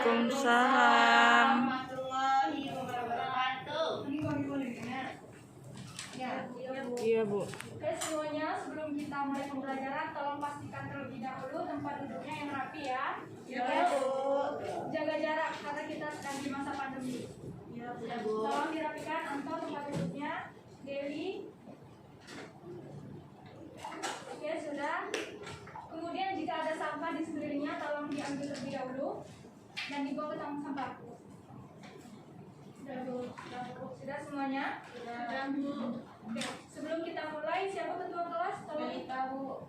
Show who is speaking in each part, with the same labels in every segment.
Speaker 1: Waalaikumsalam.
Speaker 2: Warahmatullahi wabarakatuh.
Speaker 1: Iya, Bu.
Speaker 3: Oke semuanya, sebelum kita mulai pembelajaran, tolong pastikan terlebih dahulu tempat duduknya yang rapi ya.
Speaker 2: Ya, Bu.
Speaker 3: Jaga jarak karena kita sedang di masa pandemi.
Speaker 2: Ya, Bu.
Speaker 3: Tolong dirapikan Anto tempat duduknya, Dewi. Oke sudah. Kemudian jika ada sampah di sekelilingnya, tolong diambil terlebih dahulu dan dibawa ke tong sampah. Sudah Bu. Sudah semuanya?
Speaker 2: Sudah, Bu.
Speaker 3: Oke, sebelum kita mulai, siapa ketua kelas? Tolong
Speaker 2: Melita, Bu.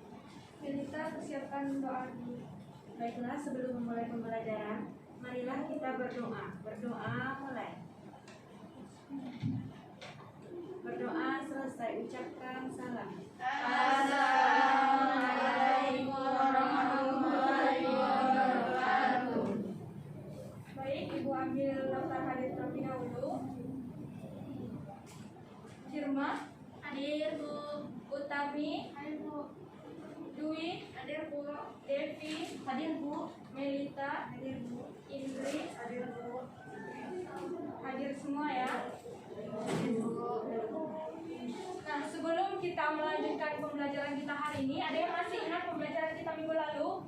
Speaker 3: Melita persiapkan doa dulu.
Speaker 4: Baiklah, sebelum memulai pembelajaran, marilah kita berdoa. Berdoa mulai. Berdoa selesai, ucapkan salam.
Speaker 2: Assalamualaikum warahmatullahi wabarakatuh.
Speaker 3: Baik, Ibu ambil daftar hadir terlebih dahulu. Firma,
Speaker 2: Hadir, Bu.
Speaker 3: Utami, hadir Bu. Dwi, hadir Bu. Devi,
Speaker 2: Hadir, Bu.
Speaker 3: Melita, hadir Bu. Indri, hadir Bu. Hadir semua ya. Nah, sebelum kita melanjutkan pembelajaran kita hari ini, ada yang masih ingat pembelajaran kita minggu lalu?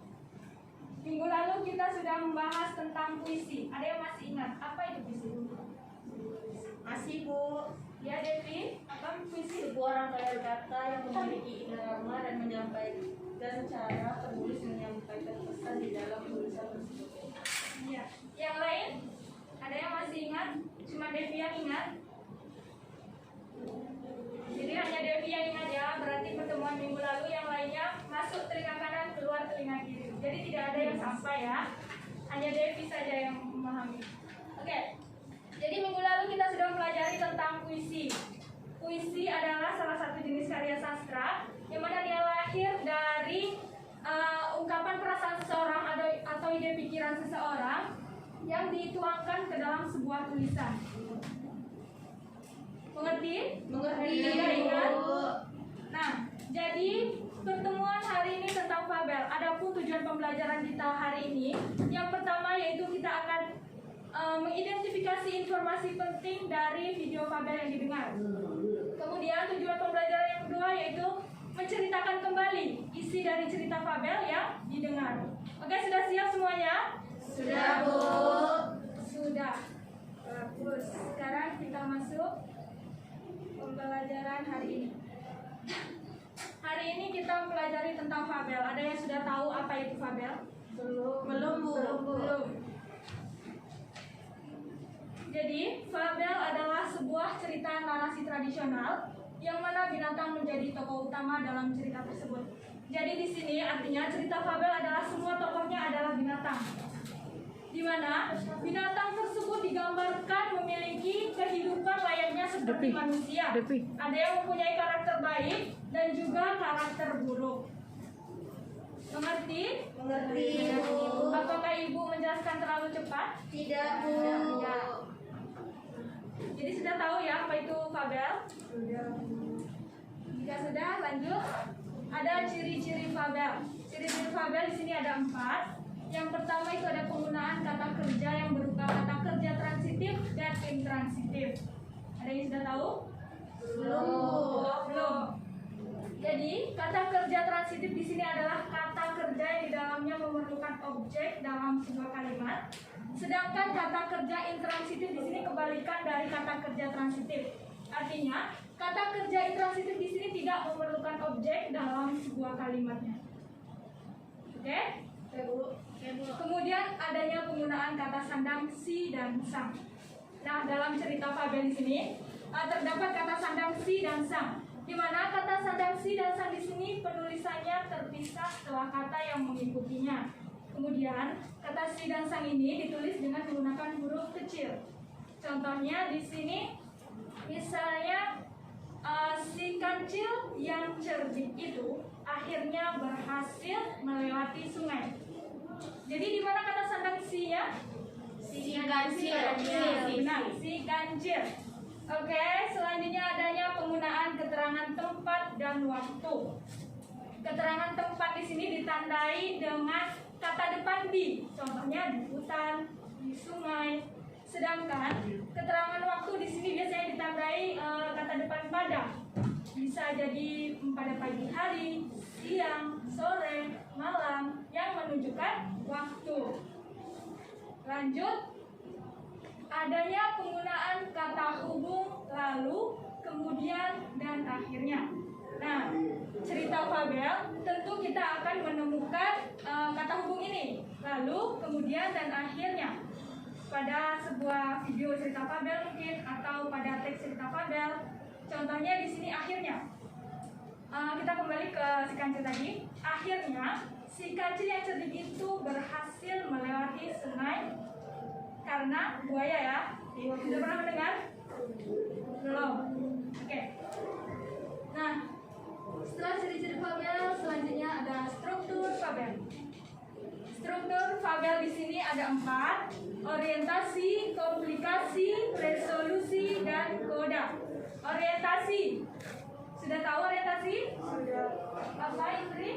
Speaker 3: Minggu lalu kita sudah membahas tentang puisi. Ada yang masih ingat? Apa itu puisi?
Speaker 2: Masih, Bu.
Speaker 3: Ya, Devi, apa puisi?
Speaker 2: Sebuah rangkaian kata yang memiliki irama dan menyampaikan cara penulis menyampaikan pesan di dalam tulisan tersebut.
Speaker 3: Iya. Yang lain? Ada yang masih ingat? Cuma Devi yang ingat? Jadi hanya Devi yang ingat ya. Berarti pertemuan minggu lalu yang lainnya masuk telinga kanan, keluar telinga kiri. Jadi tidak ada yang sampai ya. Hanya Devi saja yang memahami. Oke. Jadi minggu lalu kita sudah mempelajari tentang puisi. Puisi adalah salah satu jenis karya sastra yang mana dia lahir dari ungkapan perasaan seseorang atau ide pikiran seseorang yang dituangkan ke dalam sebuah tulisan. Mengerti?
Speaker 2: Mengerti,
Speaker 3: Tidak ingat?
Speaker 2: Bu.
Speaker 3: Nah, jadi pertemuan hari ini tentang fabel. Adapun tujuan pembelajaran kita hari ini, yang pertama yaitu kita akan mengidentifikasi informasi penting dari video fabel yang didengar. Kemudian tujuan pembelajaran yang kedua yaitu menceritakan kembali isi dari cerita fabel yang didengar. Oke, sudah siap semuanya?
Speaker 2: Sudah, Bu.
Speaker 3: Sudah. Bagus. Sekarang kita masuk pembelajaran hari ini. Hari ini kita mempelajari tentang fabel. Ada yang sudah tahu apa itu fabel?
Speaker 2: Belum, Bu.
Speaker 3: Belum. Jadi, fabel adalah sebuah cerita narasi tradisional yang mana binatang menjadi tokoh utama dalam cerita tersebut. Jadi di sini artinya cerita fabel adalah semua tokohnya adalah binatang. Di mana binatang tersebut digambarkan memiliki kehidupan layaknya seperti manusia. Ada yang mempunyai karakter baik dan juga karakter buruk. Mengerti?
Speaker 2: Mengerti, Bu.
Speaker 3: Apakah Ibu menjelaskan terlalu cepat?
Speaker 2: Tidak, Bu.
Speaker 3: Tidak. Jadi sudah tahu ya apa itu fabel? Sudah. Jika sudah, lanjut. Ada ciri-ciri fabel. Ciri-ciri fabel di sini ada 4. Yang pertama itu ada penggunaan kata kerja yang berupa kata kerja transitif dan intransitif. Ada yang sudah tahu? Belum. Jadi kata kerja transitif di sini adalah kata kerja yang di dalamnya memerlukan objek dalam sebuah kalimat. Sedangkan kata kerja intransitif di sini kebalikan dari kata kerja transitif. Artinya kata kerja intransitif di sini tidak memerlukan objek dalam sebuah kalimatnya. Oke? Kemudian adanya penggunaan kata sandang si dan sang. Nah, dalam cerita fabel di sini terdapat kata sandang si dan sang. Di mana kata sandang si dan sang di sini penulisannya terpisah setelah kata yang mengikutinya. Kemudian kata si dan sang ini ditulis dengan menggunakan huruf kecil. Contohnya di sini, misalnya si kancil yang cerdik itu akhirnya berhasil melewati sungai. Jadi di mana kata sandang si-nya?
Speaker 2: Si kancil.
Speaker 3: Benar, si kancil. Oke, selanjutnya adanya penggunaan keterangan tempat dan waktu. Keterangan tempat di sini ditandai dengan kata depan di. Contohnya di hutan, di sungai. Sedangkan keterangan waktu di sini biasanya ditandai kata depan pada. Bisa jadi pada pagi hari, siang, sore, malam yang menunjukkan waktu. Lanjut, adanya penggunaan kata hubung lalu, kemudian, dan akhirnya. Nah, cerita fabel tentu kita akan menemukan kata hubung ini, lalu, kemudian, dan akhirnya pada sebuah video cerita fabel mungkin, atau pada teks cerita fabel. Contohnya di sini akhirnya. Kita kembali ke si kancil tadi. Akhirnya si kancil yang cerdik itu berhasil melewati sungai karena buaya ya. Sudah pernah mendengar? Belum. Oke. Nah, setelah ciri-ciri fabel, selanjutnya ada struktur fabel. Struktur fabel di sini ada 4: orientasi, komplikasi, resolusi, dan koda. Orientasi. Sudah tahu orientasi?
Speaker 2: Sudah.
Speaker 3: Apa Indri?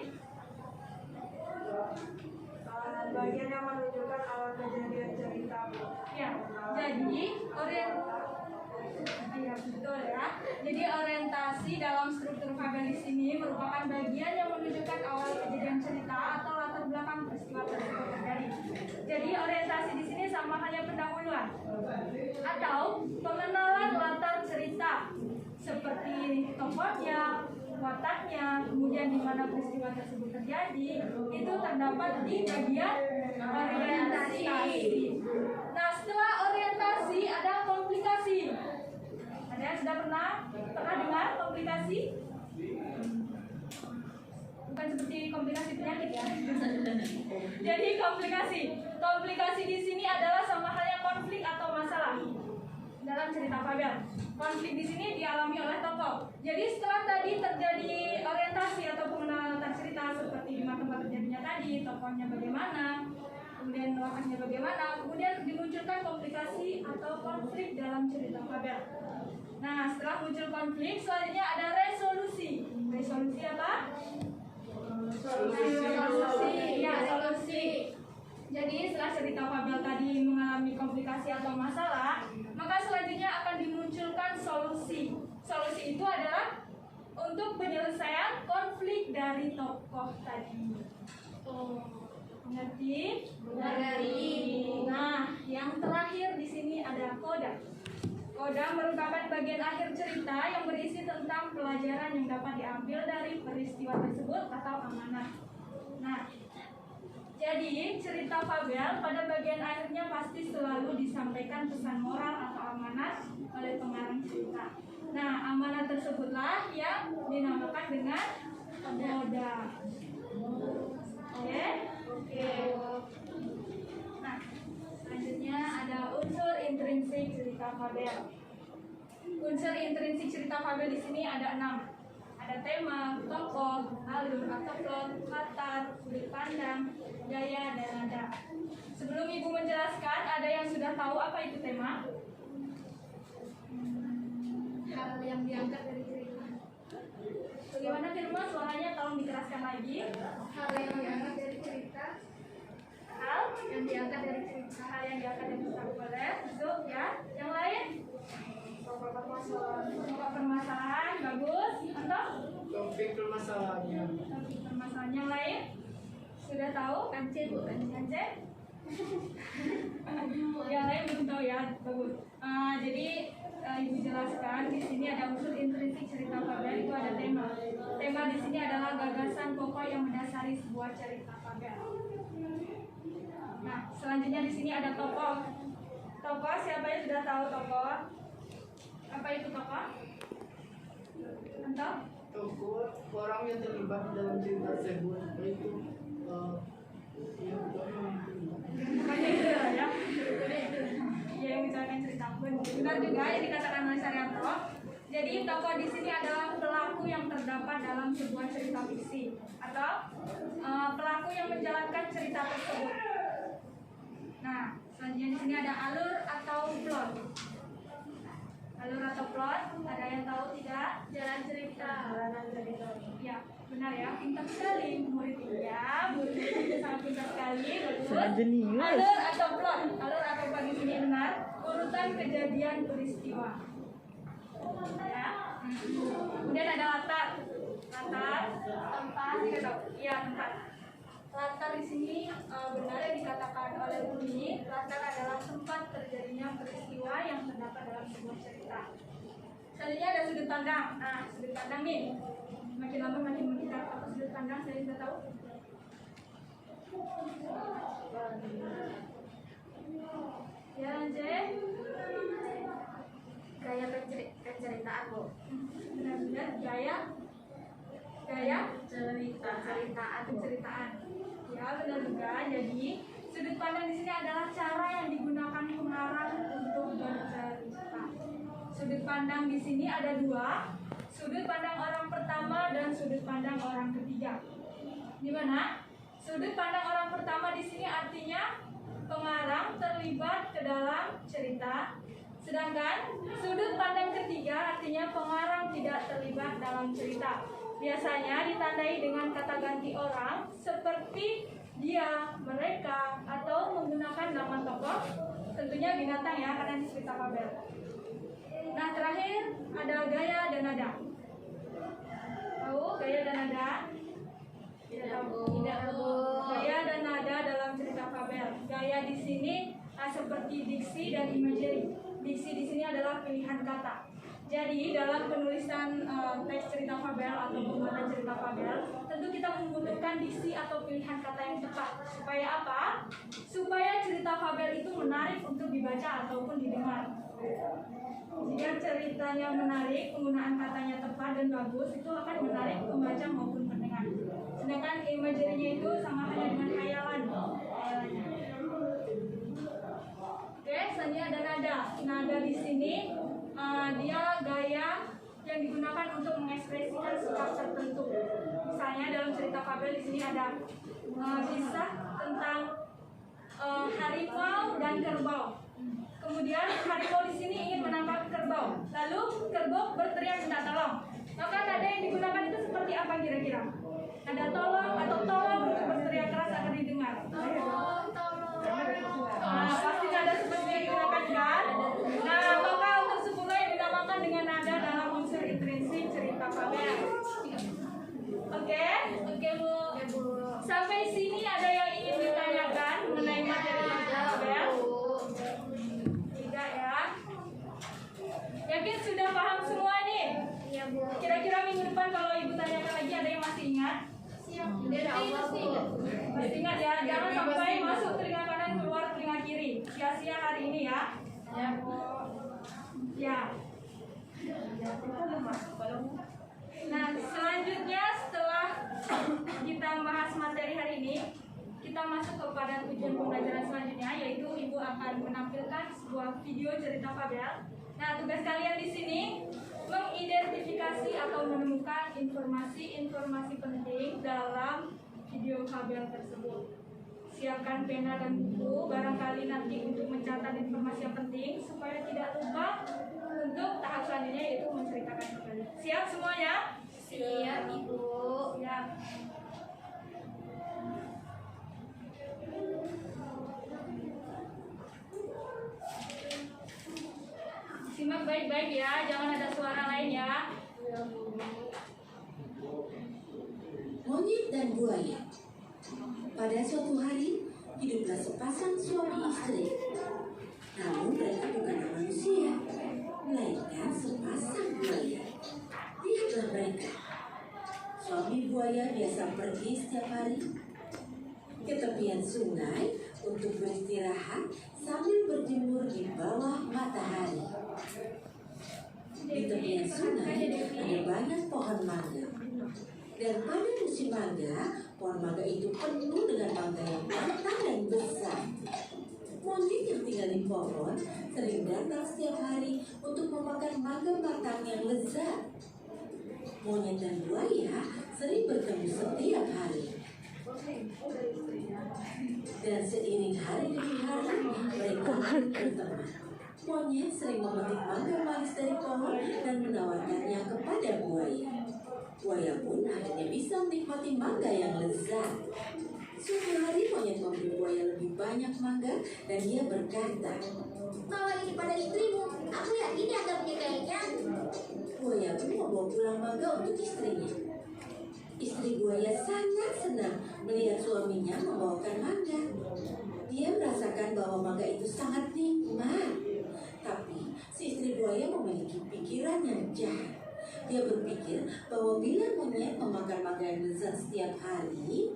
Speaker 2: Bagian yang menunjukkan awal kejadian cerita.
Speaker 3: Ya. Jadi ya, betul ya. Jadi orientasi dalam struktur fabel di sini merupakan bagian yang menunjukkan awal kejadian cerita atau latar belakang peristiwa tersebut terjadi. Jadi orientasi di sini sama hanya pendahuluan atau pengenalan latar cerita, seperti tokohnya, wataknya, kemudian di mana peristiwa tersebut terjadi, itu terdapat di bagian orientasi. Nah, setelah orientasi ada komplikasi. Ada yang sudah pernah dengar komplikasi? Bukan seperti komplikasi penyakit ya. Jadi komplikasi di sini adalah sama halnya konflik atau masalah dalam cerita fabel. Konflik di sini dialami oleh tokoh. Jadi setelah tadi terjadi orientasi atau pengenalan latar cerita seperti di mana tempat terjadinya tadi, tokohnya bagaimana, kemudian wataknya bagaimana, kemudian dimunculkan komplikasi atau konflik dalam cerita fabel. Nah, setelah muncul konflik, selanjutnya ada resolusi. Resolusi apa? Solusi. Jadi setelah cerita fabel tadi mengalami komplikasi atau masalah, maka selanjutnya akan dimunculkan solusi. Solusi itu adalah untuk penyelesaian konflik dari tokoh tadi. Mengerti? Nah, yang terakhir di sini ada koda. Koda merupakan bagian akhir cerita yang berisi tentang pelajaran yang dapat diambil dari peristiwa tersebut atau amanat. Nah, jadi cerita fabel pada bagian akhirnya pasti selalu disampaikan pesan moral atau amanat oleh pengarang cerita. Nah, amanat tersebutlah yang dinamakan dengan koda. Oke? Nah, selanjutnya ada unsur intrinsik cerita fabel. Unsur intrinsik cerita fabel di sini ada 6. Ada tema, tokoh, alur atau plot, latar, sudut pandang, gaya, dan nada. Sebelum Ibu menjelaskan, ada yang sudah tahu apa itu tema?
Speaker 4: Hal yang diangkat dari cerita.
Speaker 3: Bagaimana Firma? Suaranya tolong dikeraskan lagi.
Speaker 4: Hal yang diangkat dari cerita.
Speaker 3: Hal
Speaker 4: Yang diangkat dari cerita.
Speaker 3: hal yang diangkat dari cerita boleh. Zul ya. Yang lain? Pokok permasalahan bagus. Atau
Speaker 1: Topik permasalahannya.
Speaker 3: topik permasalahan yang lain? Sudah tahu?
Speaker 4: Kancil.
Speaker 3: Yang lain belum tahu ya, bagus. Jadi Ibu jelaskan di sini ada unsur intrinsik cerita fabel, itu ada tema. Tema di sini adalah gagasan pokok yang mendasari sebuah cerita fabel. Nah, selanjutnya di sini ada tokoh. Tokoh, siapa yang sudah tahu tokoh? Apa itu tokoh? Entah?
Speaker 1: Tokoh orang yang terlibat dalam cerita tersebut, yaitu
Speaker 3: Makanya itu ya. Ya, yang bicarakan cerita pun. Benar juga yang dikatakan oleh Saryanto. Jadi tokoh di sini adalah pelaku yang terdapat dalam sebuah cerita fiksi atau pelaku yang menjalankan cerita tersebut. Nah, selanjutnya di sini ada alur atau plot. Alur atau plot, ada yang tahu tidak?
Speaker 4: Jalan cerita.
Speaker 3: Ya, benar ya. Pintar sekali murid ya. Murid sangat pintar sekali. lagi, bagus. Alur atau plot di sini benar. Urutan kejadian peristiwa. Ya. Kemudian ada latar, tempat, iya tempat. Latar di sini benar yang dikatakan oleh Uni. Latar adalah tempat terjadinya peristiwa yang terdapat dalam sebuah cerita. Selanjutnya ada sudut pandang. Nah, sudut pandang nih. Makin lama makin mengikat. Apa sudut pandang? Saya sudah tahu. Ya, lanjut.
Speaker 4: Gaya penceritaan, Bu.
Speaker 3: Benar-benar gaya penceritaan. Ya, benar juga. Jadi sudut pandang di sini adalah cara yang digunakan pengarang untuk bercerita. Sudut pandang di sini ada dua, sudut pandang orang pertama dan sudut pandang orang ketiga. Di mana? Sudut pandang orang pertama di sini artinya pengarang terlibat ke dalam cerita. Sedangkan sudut pandang ketiga artinya pengarang tidak terlibat dalam cerita. Biasanya ditandai dengan kata ganti orang seperti dia, mereka, atau menggunakan nama tokoh, tentunya binatang ya, karena di cerita fabel. Nah, terakhir ada gaya dan nada. Tahu gaya dan nada? Tidak tahu. Tidak tahu. Gaya dan nada dalam cerita fabel. Gaya di sini seperti diksi dan imagery. Diksi di sini adalah pilihan kata. Jadi dalam penulisan teks cerita fabel atau pembuatan cerita fabel, tentu kita membutuhkan diksi atau pilihan kata yang tepat. Supaya apa? Supaya cerita fabel itu menarik untuk dibaca ataupun didengar. Jika ceritanya menarik, penggunaan katanya tepat dan bagus, itu akan menarik pembaca maupun pendengar. Sedangkan imagery-nya itu sama hanya dengan khayalan. Oke, selanjutnya ada nada. Nada di sini dia gaya yang digunakan untuk mengekspresikan sikap tertentu. Misalnya dalam cerita fabel di sini ada kisah tentang harimau dan kerbau. Kemudian harimau di sini ingin menangkap kerbau. Lalu kerbau berteriak minta tolong. Maka nada yang digunakan itu seperti apa kira-kira? Nada tolong atau tolong untuk berteriak keras agar didengar. Nah, pasti nada seperti yang digunakan kan? Nah, maka untuk 10 yang dinamakan dengan nada dalam unsur intrinsik cerita fabel. Oke, Bu. Sampai sini ada yang ingin ditanyakan mengenai materi cerita fabel? Tidak ya? Yakin sudah paham semua nih?
Speaker 4: Iya, Bu.
Speaker 3: Kira-kira minggu depan kalau Ibu tanyakan lagi ada yang masih ingat? Masih ingat ya? Jangan sampai masuk telinga kanan keluar telinga kiri. Sia-sia hari ini ya. Ya. Nah, selanjutnya setelah kita membahas materi hari ini, kita masuk kepada tujuan pembelajaran selanjutnya, yaitu Ibu akan menampilkan sebuah video cerita fabel. Nah, tugas kalian di sini mengidentifikasi atau menemukan informasi-informasi penting dalam video fabel tersebut. Siapkan pena dan buku barangkali nanti untuk mencatat informasi yang penting supaya tidak lupa untuk tahap selanjutnya, yaitu menceritakan fabel. Siap semuanya?
Speaker 4: Siap, Ibu.
Speaker 3: Siap. Simak baik-baik ya, jangan ada suara lain ya.
Speaker 5: Monyet dan buaya. Pada suatu hari, hiduplah sepasang suami istri. Namun mereka bukanlah manusia, melainkan sepasang buaya. Lihatlah mereka. Suami buaya biasa pergi setiap hari ke tepian sungai untuk beristirahat sambil berjemur di bawah matahari. Di tepian sungai ada banyak pohon mangga. Dan pada musim mangga, pohon mangga itu penuh dengan mangga yang matang dan besar. Monyet yang tinggal di pohon sering datang setiap hari untuk memakan mangga matang yang lezat. Monyet dan buaya sering bertemu setiap hari. Dan seiring hari demi hari, mereka berteman. Monyet sering memetik mangga manis dari pohon dan menawarkannya kepada buaya. Buaya pun akhirnya bisa menikmati mangga yang lezat. Suatu hari monyet memberi lebih banyak mangga dan dia berkata,
Speaker 6: Bawa ini pada istrimu. Aku yakin dia akan menyukainya.
Speaker 5: buaya pun membawa pulang mangga untuk istrinya. Istri buaya sangat senang melihat suaminya membawakan mangga. Dia merasakan bahwa mangga itu sangat nikmat. Tapi si istri buaya memiliki pikiran yang jahat. Dia berpikir bahwa bila monyet memakan mangga yang lezat setiap hari,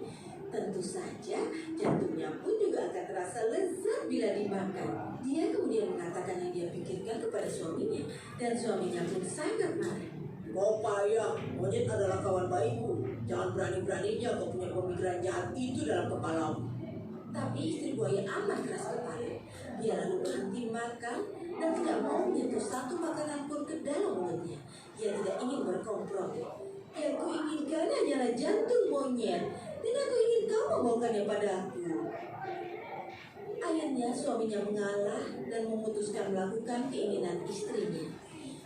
Speaker 5: tentu saja jantungnya pun juga akan terasa lezat bila dimakan. Dia kemudian mengatakan yang dia pikirkan kepada suaminya, dan suaminya pun sangat marah.
Speaker 7: Kau payah, monyet adalah kawan baikku. Jangan berani-beraninya kau punya pemikiran jahat itu dalam kepalamu.
Speaker 5: Tapi istri buaya amat keras kepala. Dia lalu berhenti makan dan tidak mau menyentuh satu makanan pun ke dalam mulutnya. Dia tidak ingin berkompromi. Yang kuinginkan hanyalah jantung monyet, dan aku ingin kau membawakannya padaku. Akhirnya suaminya mengalah dan memutuskan melakukan keinginan istrinya.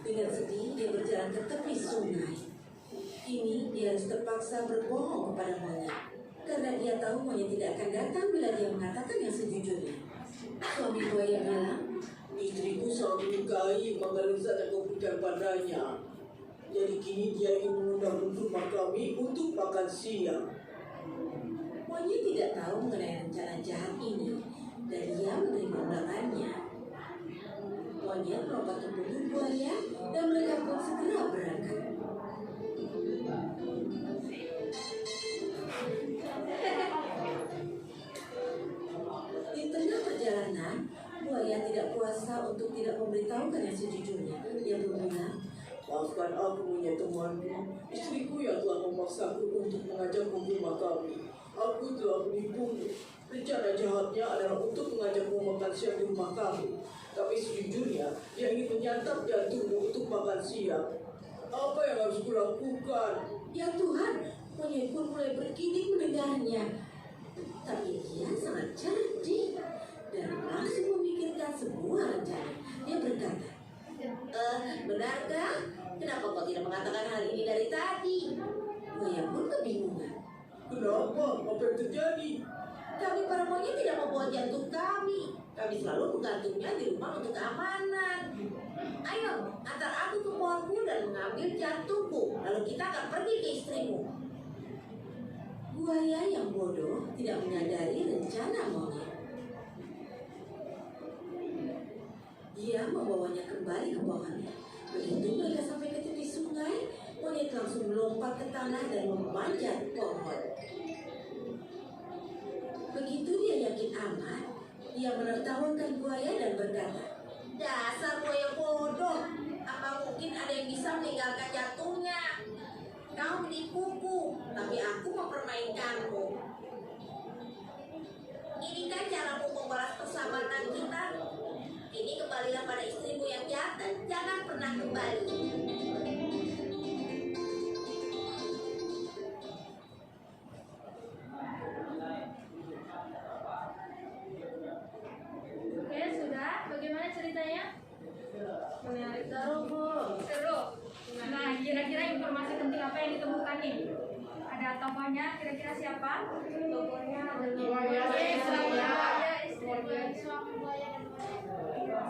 Speaker 5: Dengan sedih dia berjalan ke tepi sungai. Kini dia harus terpaksa berbohong kepada monyet, karena dia tahu monyet tidak akan datang bila dia mengatakan yang sejujurnya. Suami buaya bilang,
Speaker 7: Istriku selalu menyukai mangga lezat yang kau berikan padanya. Jadi kini dia ingin mengundang untuk kami untuk makan siang.
Speaker 5: monyet tidak tahu mengenai rencana jahat ini, dan dia menerima undangannya. Monyet melompat ke punggung buaya, dan mereka pun segera berangkat. Di tengah perjalanan, buaya tidak kuasa untuk tidak memberitahukan yang sejujurnya. Dia berbilang,
Speaker 7: Maafkan aku, monyet temanku. Istriku yang telah memaksaku untuk mengajakmu ke rumah kami. Aku telah menipumu. Rencana jahatnya adalah untuk mengajakmu makan siang di rumah kami. Tapi sejujurnya, dia ingin menyantap jantungmu untuk makan siang. Apa yang harus kulakukan?
Speaker 5: "Ya Tuhan," monyet pun mulai bergidik mendengarnya. Tapi dia sangat cerdik dan langsung memikirkan sebuah rencana. Dia berkata, "Benarkah? Kenapa kau tidak mengatakan hal ini dari tadi?" Buaya pun kebingungan.
Speaker 7: Kenapa? Apa yang terjadi?
Speaker 5: "Kami para monyet tidak membawa jantung kami. Kami selalu menggantungnya di rumah untuk keamanan. Ayo, antar aku ke pohonku dan mengambil jantungku. Lalu kita akan pergi ke istrimu." Buaya yang bodoh tidak menyadari rencana monyet. Dia membawanya kembali ke pohonnya. Begitu mereka sampai ke tepi sungai, monyet langsung melompat ke tanah dan memanjat pohon. Begitu dia yakin aman, dia menertawakan buaya dan berkata, "Dasar buaya bodoh, apa mungkin ada yang bisa meninggalkan jantungnya? Kau menipuku, tapi aku mempermainkanmu. Inikah caramu membalas persahabatan kita? Kini kembalilah pada istrimu yang jahat dan jangan pernah kembali."
Speaker 3: Oke, sudah. Bagaimana ceritanya?
Speaker 2: Menarik taruh, Bu.
Speaker 3: Seru. Nah, kira-kira informasi penting apa yang ditemukan nih? Ada tokohnya, kira-kira siapa?
Speaker 2: Tokohnya adalah
Speaker 1: Buaya,
Speaker 2: istri buaya, suami buaya dan monyet.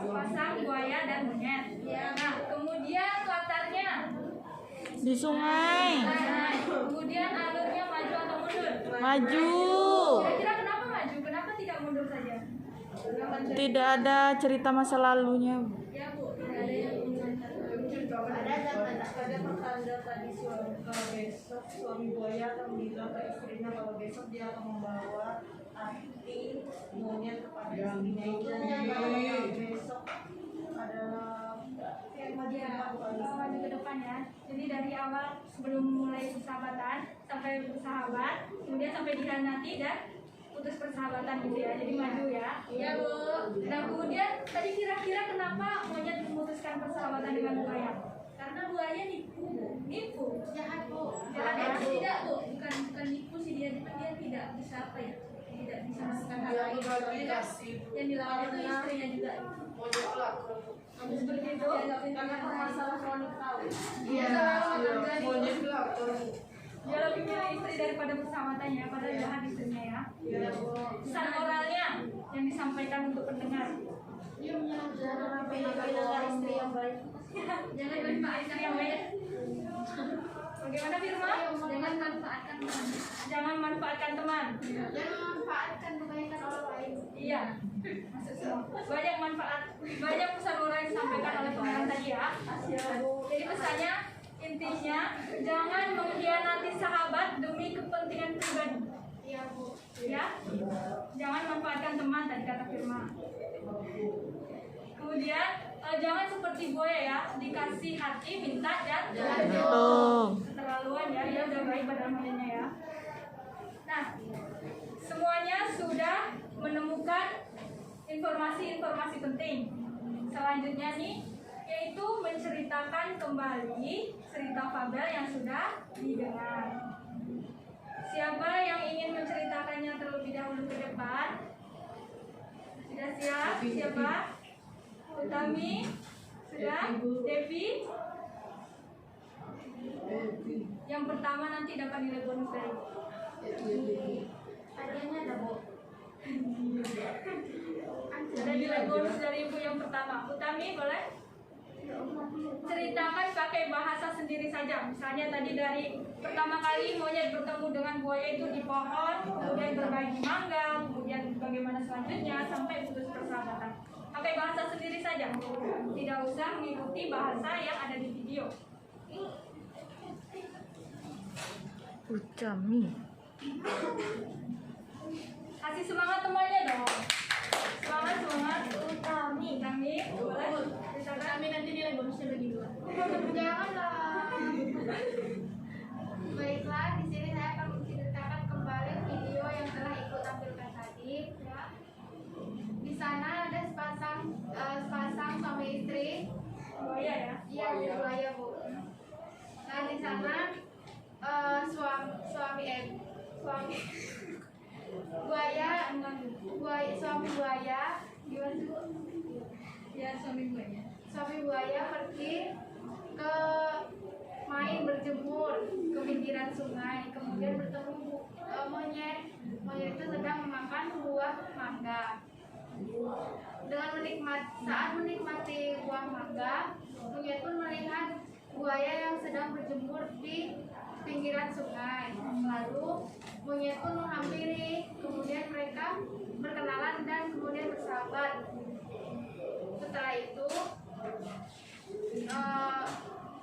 Speaker 3: Pasang buaya dan monyet. Nah, kemudian latarnya.
Speaker 8: Di sungai.
Speaker 3: Nah, kemudian alurnya maju atau mundur?
Speaker 8: Maju.
Speaker 3: Kira-kira kenapa maju? Kenapa tidak mundur saja?
Speaker 8: Tidak ada cerita masa lalunya.
Speaker 3: Ya, Bu, tidak ada yang
Speaker 2: Ada pertanda tadi kalau besok suami buaya akan bilang ke istrinya kalau besok dia akan membawa arti monyet kepada istrinya. Dan kalau besok adalah
Speaker 3: maju ke depan ya. Jadi dari awal sebelum mulai persahabatan sampai bersahabat, kemudian sampai dikhianati dan putus persahabatan gitu ya. Jadi maju ya. Iya, Bu. Nah, kemudian tadi kira-kira kenapa monyet memutuskan persahabatan dengan buaya? Karena buaya nipu.
Speaker 2: jahat, Bu.
Speaker 3: Jahat ya? Tidak, Bu. Bukan nipu sih dia tidak bisa apa ya? Tidak bisa melakukan hal lain.
Speaker 1: berbagi kasih.
Speaker 3: Yang dilakukan itu istrinya juga.
Speaker 1: Monyet pelakor.
Speaker 3: Seperti itu.
Speaker 2: Karena masalah wanita tahu.
Speaker 1: Iya, monyet pelakor.
Speaker 3: Dia lebih milih istri daripada persahabatannya, padahal jahat istrinya ya.
Speaker 2: Iya, Bu.
Speaker 3: Pesan moralnya, sampaikan untuk pendengar.
Speaker 4: Jangan pilih istri yang baik.
Speaker 3: Jangan manfaatkan yang baik. Bagaimana Firma?
Speaker 4: Jangan manfaatkan teman.
Speaker 3: Jangan manfaatkan teman.
Speaker 4: Jangan manfaatkan kebaikan orang lain.
Speaker 3: Iya. Banyak manfaat, banyak pesan moral yang disampaikan oleh pengarang tadi ya. Jadi pesannya intinya jangan mengkhianati sahabat demi kepentingan pribadi.
Speaker 4: Iya, Bu.
Speaker 3: Ya, jangan manfaatkan teman tadi kata Firma. Kemudian jangan seperti buaya ya, dikasih hati minta
Speaker 8: Jantung.
Speaker 3: keterlaluan ya, dia udah baik pada akhirnya ya. Nah, semuanya sudah menemukan informasi-informasi penting. Selanjutnya nih, yaitu menceritakan kembali cerita fabel yang sudah didengar. Siapa yang ingin menceritakannya terlebih dahulu ke depan? Sudah siap? Siapa? Utami? Sudah? Devi? Yang pertama nanti dapat nilai bonus dari
Speaker 4: Hadiahnya ada, Bu.
Speaker 3: ada nilai bonus dari ibu yang pertama. Utami boleh? Ceritakan pakai bahasa sendiri saja. Misalnya tadi dari pertama kali monyet bertemu dengan buaya itu di pohon, kemudian berbagi mangga, kemudian bagaimana selanjutnya sampai putus persahabatan. Pakai bahasa sendiri saja. Tidak usah mengikuti bahasa yang ada di video.
Speaker 8: Utami.
Speaker 3: Kasih semangat temannya dong. Semangat, semangat. Utami, kami boleh?
Speaker 4: Kami nanti nilai bonusnya bagi dua.
Speaker 6: Janganlah. Baiklah, di sini saya akan menceritakan kembali video yang telah ikut tampilkan tadi. Ya. Di sana ada sepasang suami istri.
Speaker 3: Buaya ya.
Speaker 6: Iya, buaya, Bu. Nah, di sana suami buaya gimana sih, Bu?
Speaker 3: Ya, suami buaya.
Speaker 6: Suami buaya pergi ke main berjemur ke pinggiran sungai, kemudian bertemu monyet. Monyet itu sedang memakan buah mangga. Saat menikmati buah mangga, monyet pun melihat buaya yang sedang berjemur di pinggiran sungai. Lalu monyet pun menghampiri, kemudian mereka berkenalan dan kemudian bersahabat. Setelah itu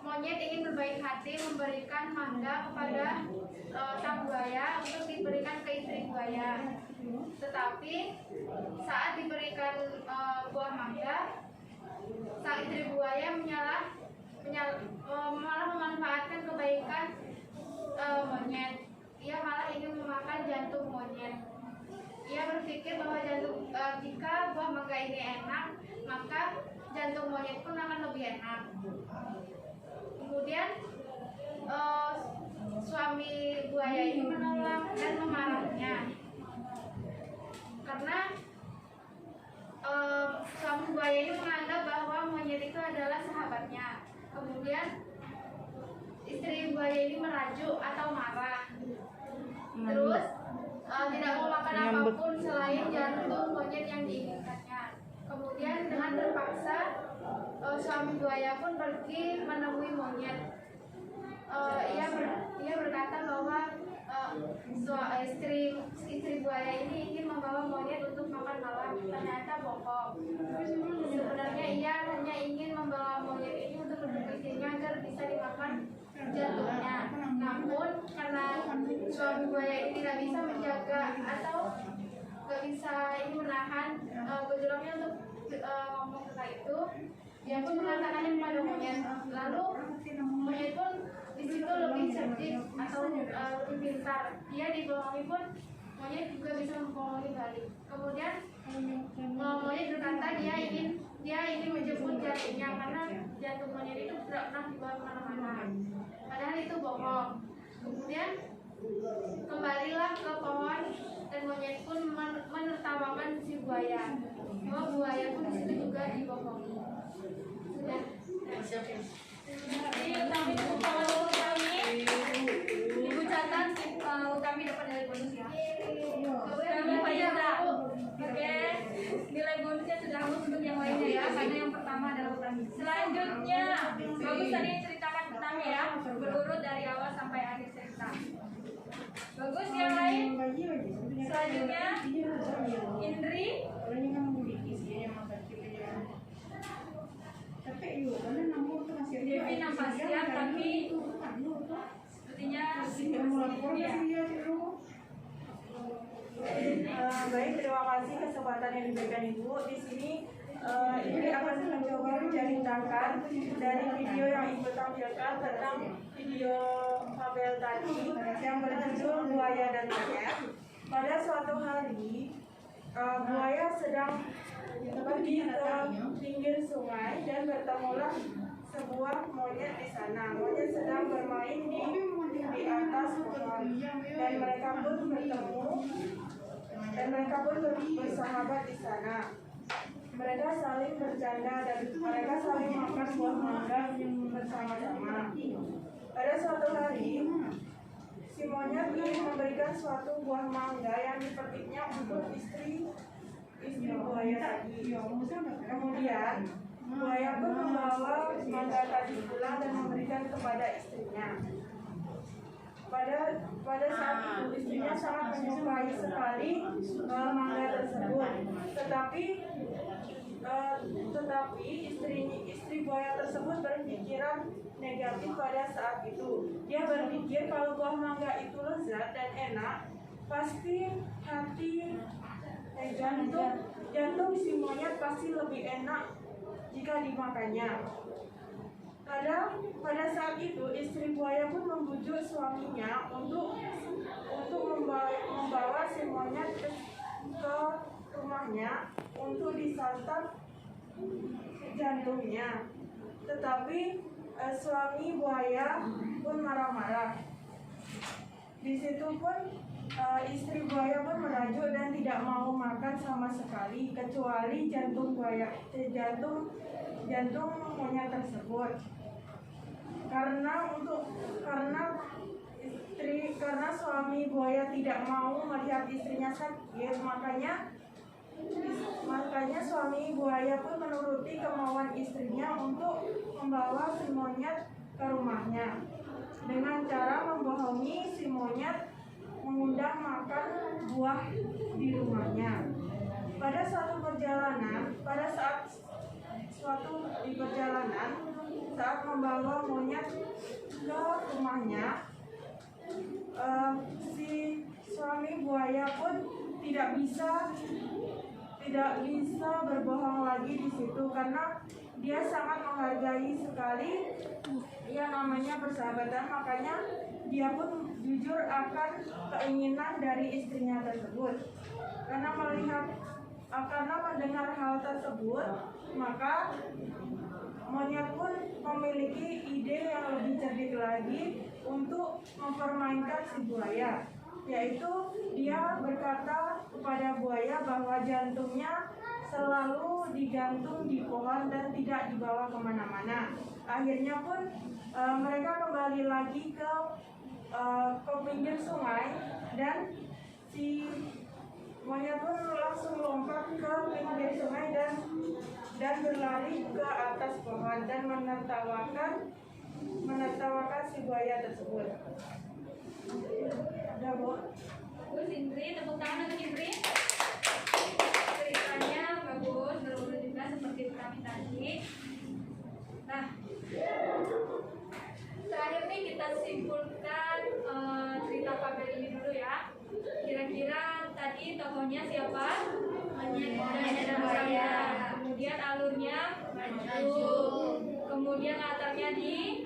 Speaker 6: monyet ingin berbaik hati memberikan mangga kepada sang buaya untuk diberikan ke istri buaya. Tetapi saat diberikan buah mangga, sang istri buaya malah memanfaatkan kebaikan monyet. Ia malah ingin memakan jantung monyet. Ia berpikir bahwa jika buah mangga ini enak, maka jantung monyet pun akan lebih enak. Kemudian suami buaya ini menolak dan memarahnya karena suami buaya ini menganggap bahwa monyet itu adalah sahabatnya. Kemudian istri buaya ini merajuk atau marah, terus tidak mau makan apapun selain jantung monyet yang diinginkannya. Kemudian dengan terpaksa suami buaya pun pergi menemui monyet. Ia berkata bahwa istri buaya ini ingin membawa monyet untuk makan malam. Ternyata bohong. Sebenarnya ia hanya ingin membawa monyet ini untuk berpikirnya agar bisa dimakan jantungnya. Namun karena suami buaya ini tidak bisa menjaga atau tidak bisa ini menahan gejolaknya untuk ngomong tentang itu, dia pun mengatakannya kepada monyet. Lalu monyet pun di situ lebih cerdik atau lebih pintar. Dia dibohongi pun monyet juga bisa membohongi balik. Kemudian monyet berkata dia ingin menjemput jantungnya karena jantung monyet itu tidak pernah dibawa kemana-mana. Padahal itu bohong. Kemudian kembalilah ke pohon dan monyet pun menertawakan si buaya. Bahwa buaya pun di situ juga dibohongi. Sudah.
Speaker 3: Jadi Utami Ibu catat Utami dapat nilai bonus ya. Utami Faiza. Oke. Selanjutnya, bagus tadi yang ceritakan pertama ya, berurut dari awal sampai akhir cerita. Bagus, yang lain. Selanjutnya, Indri. Devi nampak siap tapi sepertinya ya.
Speaker 2: Baik, terima kasih kesempatan yang diberikan Ibu. Di sini Ibu akan mencoba menceritakan dari video yang Ibu tampilkan tentang video Fabel tadi yang berjudul Buaya dan Monyet. Pada suatu hari, buaya sedang pergi ke pinggir sungai dan bertemulah sebuah monyet di sana. Monyet sedang bermain di atas pohon dan mereka pun bertemu dan mereka pun bersahabat di sana. Mereka saling bercanda dan mereka saling makan buah mangga bersama-sama. Pada suatu hari, si monyet ingin memberikan suatu buah mangga yang dipetiknya untuk istri buaya tadi. Kemudian buaya pun membawa mangga tadi pulang dan memberikan kepada istrinya. Pada saat itu istrinya sangat menyukai sekali mangga tersebut. Tetapi istri buaya tersebut berpikiran negatif pada saat itu. Dia berpikir kalau buah mangga itu lezat dan enak, pasti jantung si monyet pasti lebih enak jika dimakannya. Pada saat itu istri buaya pun membujuk suaminya untuk membawa si monyet ke rumahnya untuk disantap jantungnya. Tetapi suami buaya pun marah-marah. Di situ pun istri buaya pun merajuk dan tidak mau makan sama sekali kecuali jantung monyet tersebut. Karena suami buaya tidak mau melihat istrinya sakit, makanya suami buaya pun menuruti kemauan istrinya untuk membawa si monyet ke rumahnya dengan cara membohongi si monyet mengundang makan buah di rumahnya. Pada suatu perjalanan, saat membawa monyet ke rumahnya, si suami buaya pun tidak bisa berbohong lagi di situ karena dia sangat menghargai sekali yang namanya persahabatan. Makanya dia pun jujur akan keinginan dari istrinya tersebut. Karena mendengar hal tersebut, maka monyet pun memiliki ide yang lebih cerdik lagi untuk mempermainkan si buaya, yaitu dia berkata kepada buaya bahwa jantungnya selalu digantung di pohon dan tidak dibawa kemana-mana. Akhirnya pun mereka kembali lagi ke pinggir sungai dan si monyet pun langsung lompat ke pinggir sungai dan berlari ke atas pohon dan menertawakan si buaya tersebut. Udah, Bu?
Speaker 3: Bagus, Indri, tepuk tangan untuk Indri. Ceritanya bagus, berurut juga seperti kami tadi. Nah, terakhir nih kita simpulkan cerita Fabel ini dulu ya. Kira-kira tadi tokohnya siapa? Monyet dan buaya. Kemudian alurnya kemudian latarnya di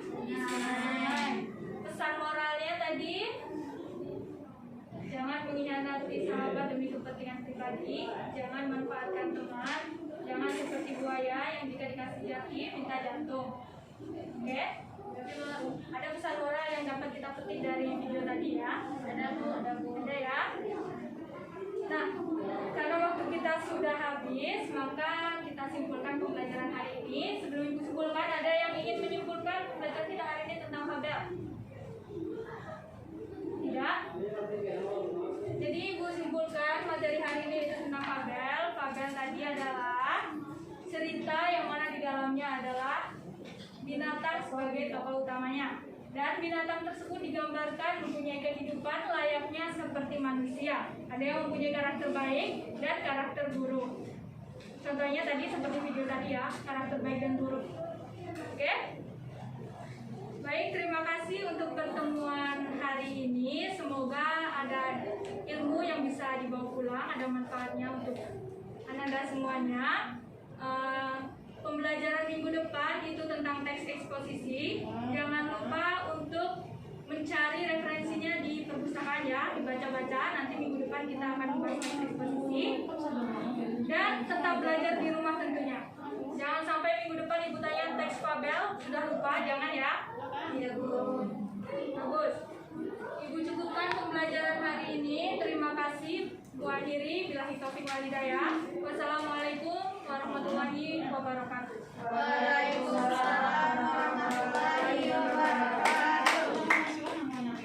Speaker 3: pesan moralnya tadi, jangan mengkhianati sahabat demi kepentingan pribadi, jangan manfaatkan teman, jangan seperti buaya yang jika dikasih jati minta jantung. Oke? Ada pesan moral yang dapat kita petik dari video tadi ya? Ada ya? Nah, karena waktu kita sudah habis, maka kita simpulkan pembelajaran hari ini. Sebelum Ibu simpulkan, ada yang ingin menyimpulkan pembelajaran kita hari ini tentang Fabel? Tidak? Jadi Ibu simpulkan materi hari ini itu tentang Fabel. Fabel tadi adalah cerita yang mana di dalamnya adalah binatang sebagai tokoh utamanya. Dan binatang tersebut digambarkan mempunyai kehidupan layaknya seperti manusia. Ada yang mempunyai karakter baik dan karakter buruk. Contohnya tadi seperti video tadi ya, karakter baik dan buruk. Oke? Baik, terima kasih untuk pertemuan hari ini. Semoga ada ilmu yang bisa dibawa pulang, ada manfaatnya untuk Anda semuanya. Pembelajaran minggu depan itu tentang teks eksposisi. Jangan lupa untuk mencari referensinya di perpustakaan ya, dibaca-baca. Nanti minggu depan kita akan membahas teks eksposisi. Dan tetap belajar di rumah tentunya. Jangan sampai minggu depan ibu tanya teks fabel, sudah lupa, jangan ya. Iya Bu. Bagus. Ibu cukupkan pembelajaran hari ini. Terima kasih. Bu akhiri, billahi taufiq wal hidayah. Wassalamualaikum warahmatullahi wabarakatuh.